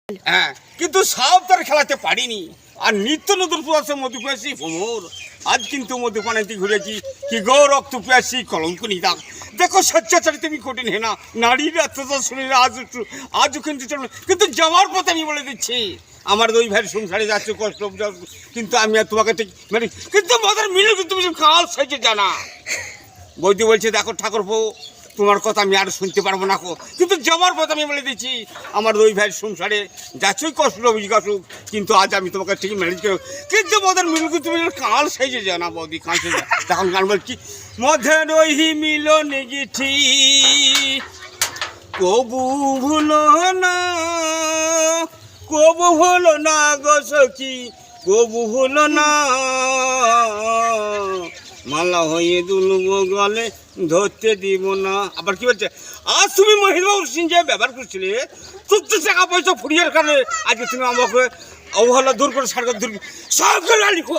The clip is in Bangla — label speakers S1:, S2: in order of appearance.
S1: হ্যাঁ, কিন্তু সব তার খেলাতে পারিনি। আর নিত্য নতুন পুরাছে মধু পেয়েছি ভ্রমর। আজ কিন্তু মধুপানাতে ঘুরেছি কি গো রক্ত পেয়েছি কলঙ্ক নিদাম। দেখো স্বেচ্ছাচারী তুমি কঠিন হেনা নারীর অত্যাচার শুনে আজও কিন্তু চলবে। কিন্তু যাওয়ার পথে আমি বলে দিচ্ছি আমার দুই ভাইয়ের সংসারে যাচ্ছে কষ্ট, কিন্তু আমি আর তোমাকে ঠিক মানে কিন্তু মদের মিলে কিন্তু তুমি কাল সেজে জানা। বৌদি বলছে দেখো ঠাকুরপো তোমার কথা আমি আর শুনতে পারবো না, কিন্তু যাবার পথে আমি বলে দিচ্ছি আমার দুই ভাইয়ের সংসারে যাচ্ছই কষ্ট আসুক, কিন্তু আজ আমি তোমাকে ঠিক ম্যানেজ করবো। কিন্তু মদের মিলকে তুমি কাল সেজে যাও না বৌদি, কাল সেজে তখন গান বলছি মধ্যে রহি মিলন গিঠি কবু ভুলো না, কবু ভুলো না গো সখী, কবু ভুলো না। মালা হয়ে দুলব গলে ধরতে দিব না। আবার কি বলছে আজ তুমি মহিলাবাবুর সিংহে ব্যবহার করছিলে তুচ্ছ টাকা পয়সা ফুরিয়ার কারণে আজকে তুমি আমাকে অবহেলা দূর করে সরকার দূর সব লিখো।